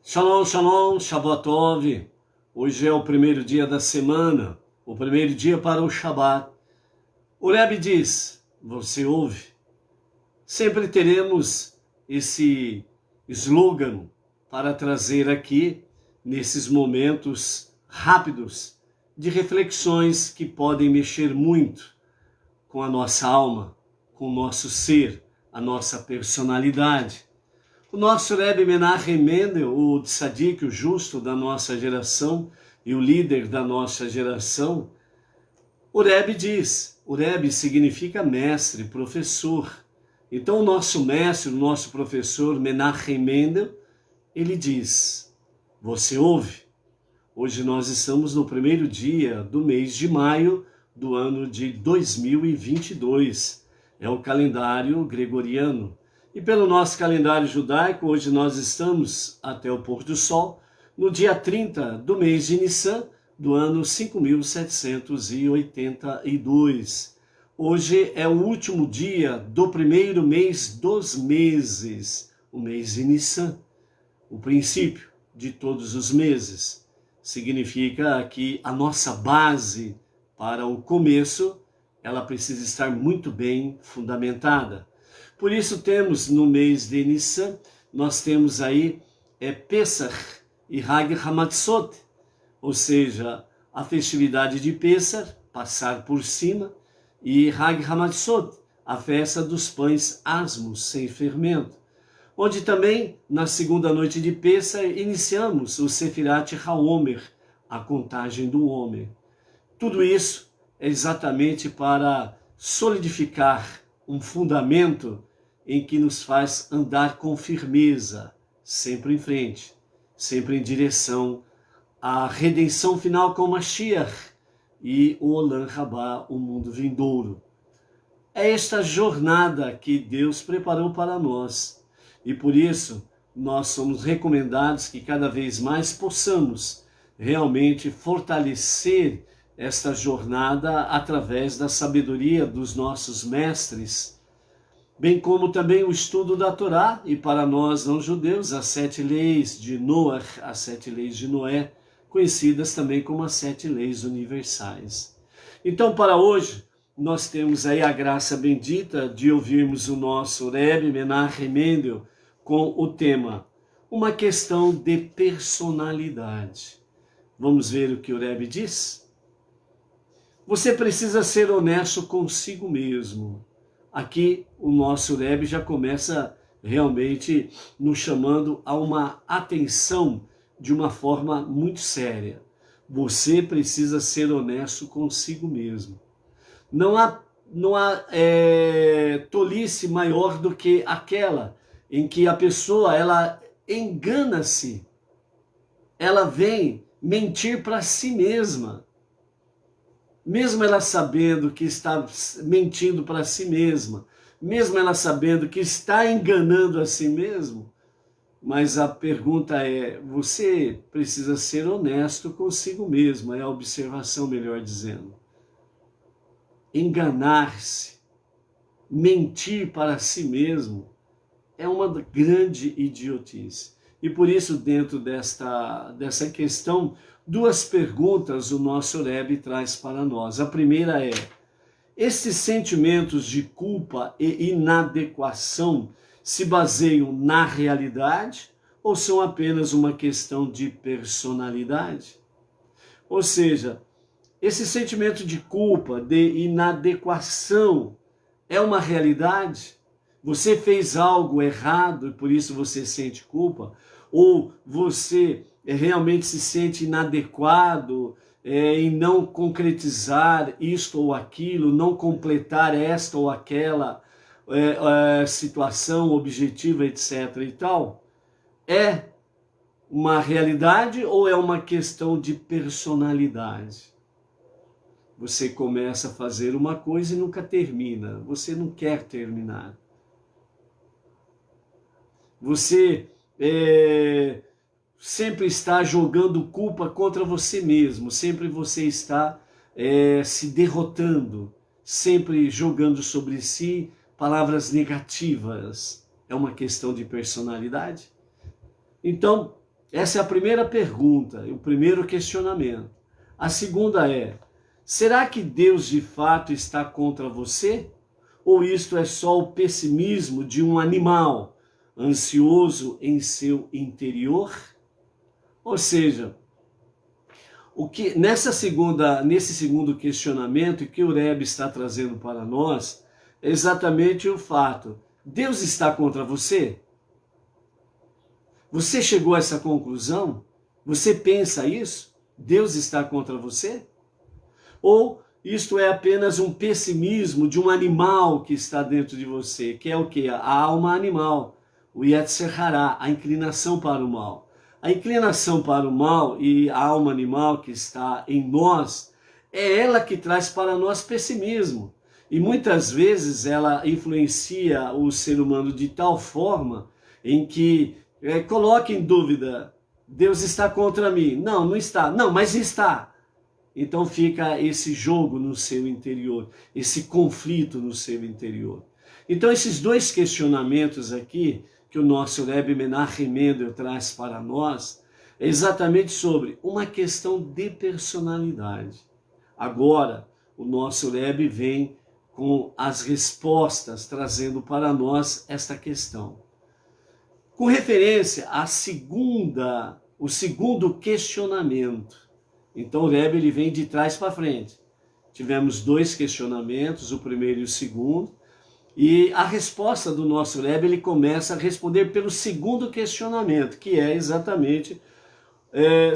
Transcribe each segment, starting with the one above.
Shalom, shalom, Shabbat Tov. Hoje é o primeiro dia da semana, o primeiro dia para o Shabbat. O Rebbe diz, você ouve, sempre teremos esse slogan para trazer aqui, nesses momentos rápidos, de reflexões que podem mexer muito com a nossa alma, com o nosso ser, a nossa personalidade. O nosso Rebbe Menachem Mendel, o tzadik, o justo da nossa geração e o líder da nossa geração, o Rebbe diz, o Rebbe significa mestre, professor. Então o nosso mestre, o nosso professor Menachem Mendel, ele diz, você ouve? Hoje nós estamos no primeiro dia do mês de maio do ano de 2022. É o calendário gregoriano. E pelo nosso calendário judaico, hoje nós estamos, até o pôr do sol, no dia 30 do mês de Nissan, do ano 5782. Hoje é o último dia do primeiro mês dos meses, o mês de Nissan, o princípio de todos os meses. Significa que a nossa base para o começo, ela precisa estar muito bem fundamentada. Por isso temos no mês de Nissan, nós temos aí Pesach e Hag Hamatzot, ou seja, a festividade de Pesach, passar por cima, e Hag Hamatzot, a festa dos pães asmos, sem fermento, onde também na segunda noite de Pesach iniciamos o Sefirat HaOmer, a contagem do homem. Tudo isso é exatamente para solidificar um fundamento em que nos faz andar com firmeza, sempre em frente, sempre em direção à redenção final com Mashiach e o Olam Rabá, o mundo vindouro. É esta jornada que Deus preparou para nós e por isso nós somos recomendados que cada vez mais possamos realmente fortalecer esta jornada através da sabedoria dos nossos mestres, bem como também o estudo da Torá, e para nós não judeus, as 7 leis de Noach, as 7 leis de Noé, conhecidas também como as 7 leis universais. Então, para hoje, nós temos aí a graça bendita de ouvirmos o nosso Rebbe Menachem Mendel com o tema, uma questão de personalidade. Vamos ver o que o Rebbe diz? Você precisa ser honesto consigo mesmo. Aqui o nosso Rebbe já começa realmente nos chamando a uma atenção de uma forma muito séria. Você precisa ser honesto consigo mesmo. Não há tolice maior do que aquela em que a pessoa ela engana-se, ela vem mentir para si mesma. Mesmo ela sabendo que está mentindo para si mesma, mesmo ela sabendo que está enganando a si mesmo, mas a pergunta é, você precisa ser honesto consigo mesmo, é a observação, melhor dizendo. Enganar-se, mentir para si mesmo, é uma grande idiotice. E por isso, dentro dessa questão, 2 perguntas o nosso Rebbe traz para nós. A primeira é, esses sentimentos de culpa e inadequação se baseiam na realidade ou são apenas uma questão de personalidade? Ou seja, esse sentimento de culpa, de inadequação, é uma realidade? Você fez algo errado e por isso você sente culpa? Ou você realmente se sente inadequado em não concretizar isto ou aquilo, não completar esta ou aquela situação, objetiva, etc. e tal? É uma realidade ou é uma questão de personalidade? Você começa a fazer uma coisa e nunca termina, você não quer terminar. Você sempre está jogando culpa contra você mesmo, sempre você está se derrotando, sempre jogando sobre si palavras negativas. É uma questão de personalidade? Então, Essa é a primeira pergunta, o primeiro questionamento. A segunda é: será que Deus de fato está contra você? Ou isto é só o pessimismo de um animal ansioso em seu interior? Ou seja, nesse segundo questionamento que o Rebbe está trazendo para nós, é exatamente o fato: Deus está contra você? Você chegou a essa conclusão? Você pensa isso? Deus está contra você? Ou isto é apenas um pessimismo de um animal que está dentro de você, que é o quê? A alma animal, o Yetzer Hará, a inclinação para o mal. A inclinação para o mal e a alma animal que está em nós, é ela que traz para nós pessimismo. E muitas vezes ela influencia o ser humano de tal forma em que coloca em dúvida: Deus está contra mim. Não, não está. Não, mas está. Então fica esse jogo no seu interior, esse conflito no seu interior. Então esses dois questionamentos aqui, que o nosso Rebbe Menachem Mendel traz para nós, é exatamente sobre uma questão de personalidade. Agora, o nosso Rebbe vem com as respostas, trazendo para nós esta questão. Com referência o segundo questionamento. Então o Rebbe ele vem de trás para frente. Tivemos dois questionamentos, o primeiro e o segundo, e a resposta do nosso Rebbe ele começa a responder pelo segundo questionamento, que é exatamente: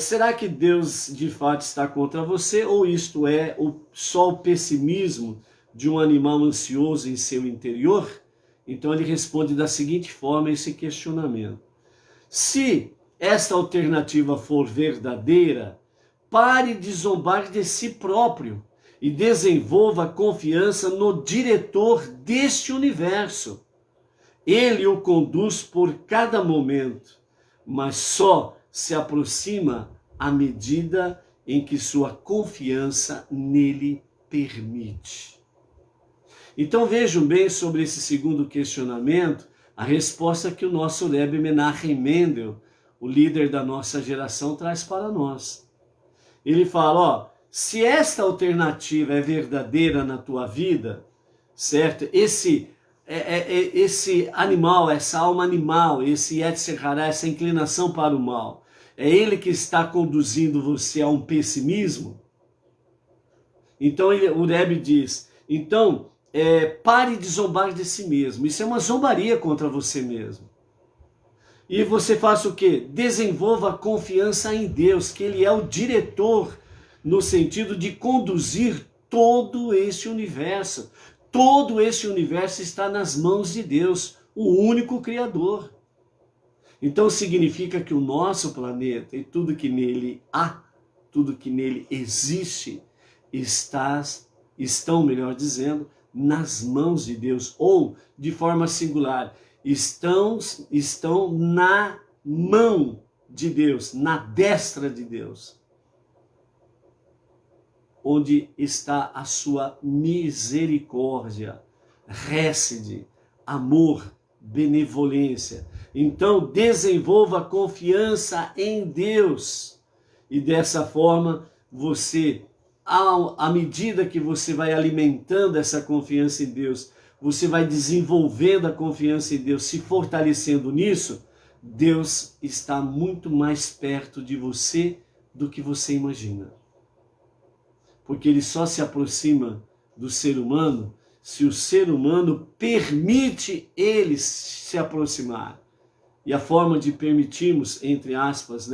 será que Deus de fato está contra você, ou isto é só o pessimismo de um animal ansioso em seu interior? Então ele responde da seguinte forma esse questionamento: se esta alternativa for verdadeira, pare de zombar de si próprio e desenvolva confiança no diretor deste universo. Ele o conduz por cada momento, mas só se aproxima à medida em que sua confiança nele permite. Então vejam bem sobre esse segundo questionamento, a resposta que o nosso Rebbe Menachem Mendel, o líder da nossa geração, traz para nós. Ele fala: se esta alternativa é verdadeira na tua vida, certo? Esse animal, essa alma animal, esse Yetzer Hará, essa inclinação para o mal, é ele que está conduzindo você a um pessimismo? Então o Rebbe diz: então pare de zombar de si mesmo. Isso é uma zombaria contra você mesmo. E você faça o quê? Desenvolva confiança em Deus, que Ele é o diretor, no sentido de conduzir todo esse universo. Todo esse universo está nas mãos de Deus, o único Criador. Então significa que o nosso planeta e tudo que nele há, tudo que nele existe, estão, melhor dizendo, nas mãos de Deus, ou de forma singular, estão na mão de Deus, na destra de Deus, onde está a sua misericórdia, hesed, amor, benevolência. Então desenvolva confiança em Deus, e dessa forma você, à medida que você vai alimentando essa confiança em Deus, você vai desenvolvendo a confiança em Deus, se fortalecendo nisso, Deus está muito mais perto de você do que você imagina. Porque Ele só se aproxima do ser humano se o ser humano permite Ele se aproximar. E a forma de permitirmos, entre aspas,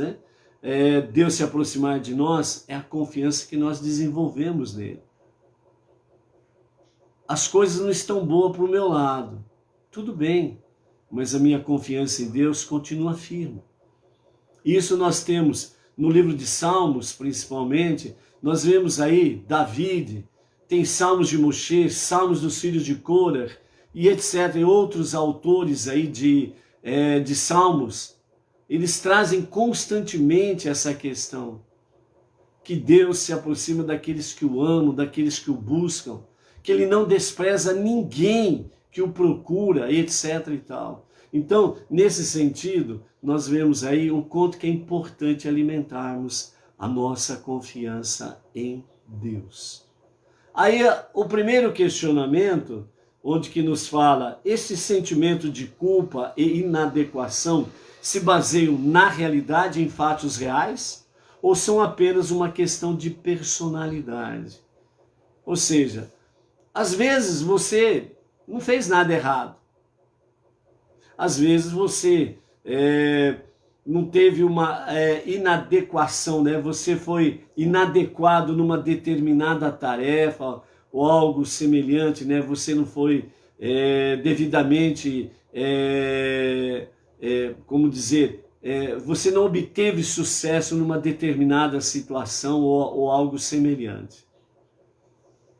Deus se aproximar de nós, é a confiança que nós desenvolvemos nele. As coisas não estão boas para o meu lado. Tudo bem, mas a minha confiança em Deus continua firme. Isso nós temos no livro de Salmos, principalmente. Nós vemos aí David, tem Salmos de Moshe, Salmos dos filhos de Corah, e etc. E outros autores aí de Salmos. Eles trazem constantemente essa questão, que Deus se aproxima daqueles que o amam, daqueles que o buscam, que Ele não despreza ninguém que o procura, etc. e tal. Então, nesse sentido, nós vemos aí o quanto que é importante alimentarmos a nossa confiança em Deus. Aí, o primeiro questionamento, onde que nos fala, esse sentimento de culpa e inadequação se baseiam na realidade, em fatos reais, ou são apenas uma questão de personalidade? Ou seja, às vezes você não fez nada errado. Às vezes você não teve uma inadequação, né? Você foi inadequado numa determinada tarefa ou algo semelhante, né? Você não foi devidamente, como dizer, você não obteve sucesso numa determinada situação ou algo semelhante.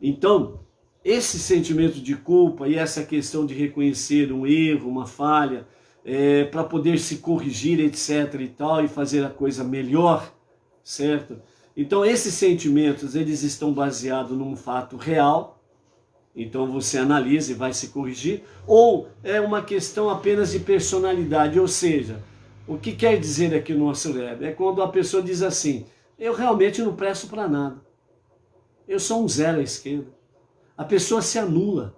Então, esse sentimento de culpa e essa questão de reconhecer um erro, uma falha, para poder se corrigir, etc. e tal, e fazer a coisa melhor, certo? Então, esses sentimentos, eles estão baseados num fato real, então você analisa e vai se corrigir, ou é uma questão apenas de personalidade, ou seja, o que quer dizer aqui o nosso Rebbe? É quando a pessoa diz assim, eu realmente não presto para nada, eu sou um zero à esquerda. A pessoa se anula.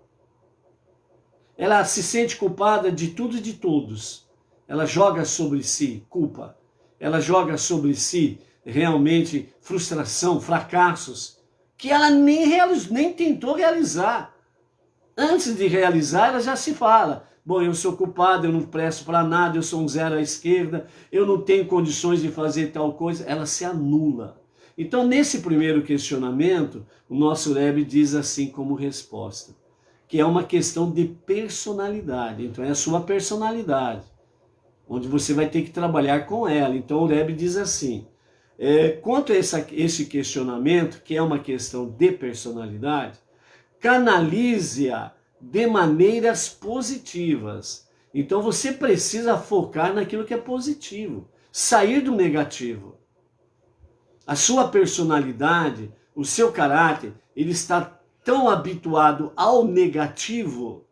Ela se sente culpada de tudo e de todos. Ela joga sobre si culpa. Ela joga sobre si realmente frustração, fracassos, que ela nem tentou realizar. Antes de realizar, ela já se fala, bom, eu sou culpada, eu não presto para nada, eu sou um zero à esquerda, eu não tenho condições de fazer tal coisa. Ela se anula. Então, nesse primeiro questionamento, o nosso Rebbe diz assim como resposta, que é uma questão de personalidade. Então, é a sua personalidade, onde você vai ter que trabalhar com ela. Então, o Rebbe diz assim, quanto a esse questionamento, que é uma questão de personalidade, canalize-a de maneiras positivas. Então, você precisa focar naquilo que é positivo, sair do negativo. A sua personalidade, o seu caráter, ele está tão habituado ao negativo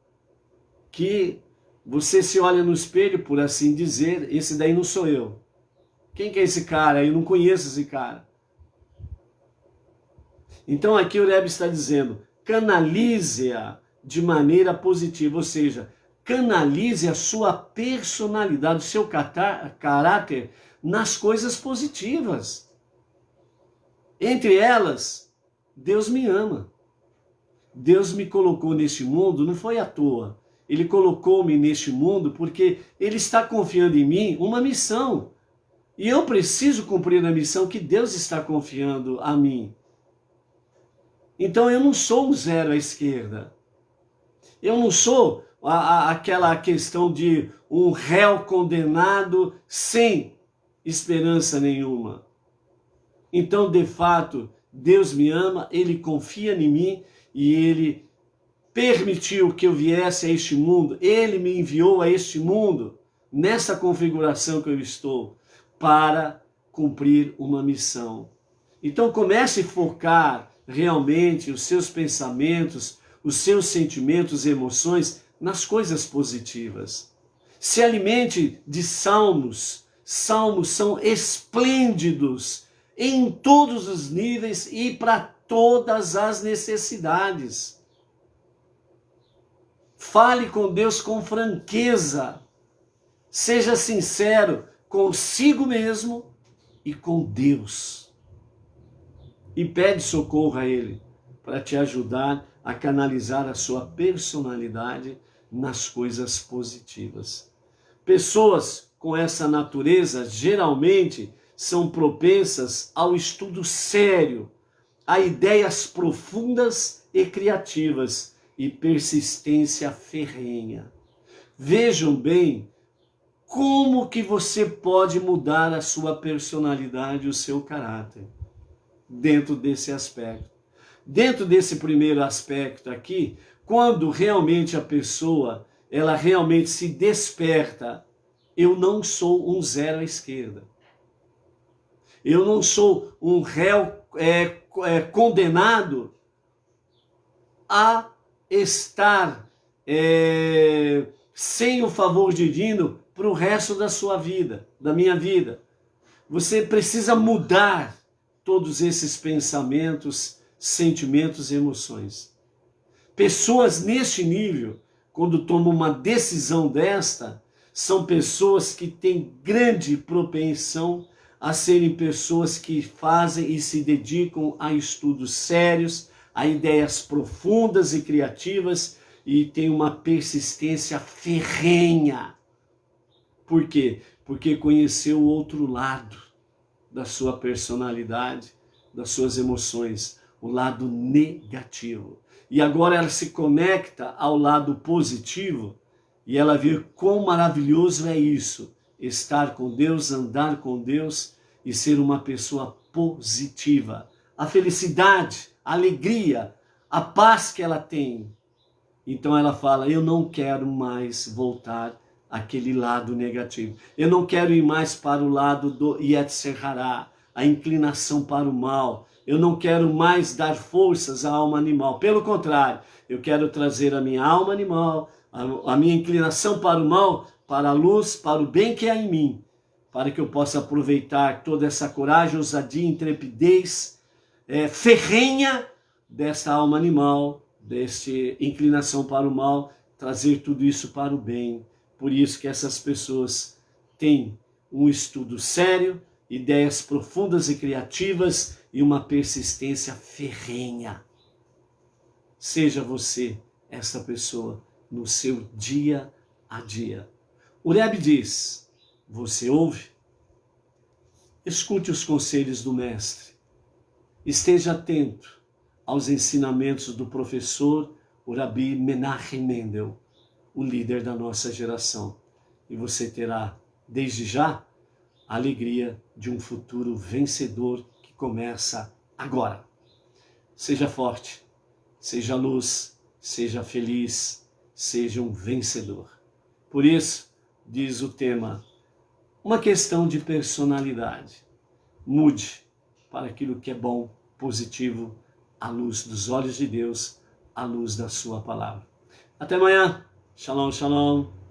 que você se olha no espelho, por assim dizer, esse daí não sou eu. Quem que é esse cara? Eu não conheço esse cara. Então aqui o Rebbe está dizendo, canalize-a de maneira positiva, ou seja, canalize a sua personalidade, o seu caráter nas coisas positivas. Entre elas, Deus me ama. Deus me colocou neste mundo, não foi à toa. Ele colocou-me neste mundo porque Ele está confiando em mim uma missão. E eu preciso cumprir a missão que Deus está confiando a mim. Então eu não sou um zero à esquerda. Eu não sou aquela questão de um réu condenado sem esperança nenhuma. Então, de fato, Deus me ama, Ele confia em mim e Ele permitiu que eu viesse a este mundo. Ele me enviou a este mundo, nessa configuração que eu estou, para cumprir uma missão. Então, comece a focar realmente os seus pensamentos, os seus sentimentos e emoções nas coisas positivas. Se alimente de salmos. Salmos são esplêndidos em todos os níveis e para todas as necessidades. Fale com Deus com franqueza. Seja sincero consigo mesmo e com Deus. E pede socorro a Ele para te ajudar a canalizar a sua personalidade nas coisas positivas. Pessoas com essa natureza geralmente são propensas ao estudo sério, a ideias profundas e criativas e persistência ferrenha. Vejam bem como que você pode mudar a sua personalidade, o seu caráter, dentro desse aspecto. Dentro desse primeiro aspecto aqui, quando realmente a pessoa, ela realmente se desperta, eu não sou um zero à esquerda. Eu não sou um réu condenado a estar sem o favor divino para o resto da sua vida, da minha vida. Você precisa mudar todos esses pensamentos, sentimentos e emoções. Pessoas neste nível, quando tomam uma decisão desta, são pessoas que têm grande propensão a serem pessoas que fazem e se dedicam a estudos sérios, a ideias profundas e criativas e têm uma persistência ferrenha. Por quê? Porque conheceu o outro lado da sua personalidade, das suas emoções, o lado negativo. E agora ela se conecta ao lado positivo e ela vê quão maravilhoso é isso, estar com Deus, andar com Deus e ser uma pessoa positiva. A felicidade, a alegria, a paz que ela tem. Então ela fala, eu não quero mais voltar àquele lado negativo. Eu não quero ir mais para o lado do Yetzer Hará, a inclinação para o mal. Eu não quero mais dar forças à alma animal. Pelo contrário, eu quero trazer a minha alma animal, a minha inclinação para o mal, para a luz, para o bem que há em mim, para que eu possa aproveitar toda essa coragem, ousadia, intrepidez, ferrenha desta alma animal, desta inclinação para o mal, trazer tudo isso para o bem. Por isso que essas pessoas têm um estudo sério, ideias profundas e criativas e uma persistência ferrenha. Seja você essa pessoa no seu dia a dia. O Rebbe diz, você ouve? Escute os conselhos do mestre. Esteja atento aos ensinamentos do professor, o Rabi Menachem Mendel, o líder da nossa geração. E você terá, desde já, a alegria de um futuro vencedor que começa agora. Seja forte, seja luz, seja feliz, seja um vencedor. Por isso, diz o tema, uma questão de personalidade. Mude para aquilo que é bom, positivo, à luz dos olhos de Deus, à luz da sua palavra. Até amanhã. Shalom, shalom.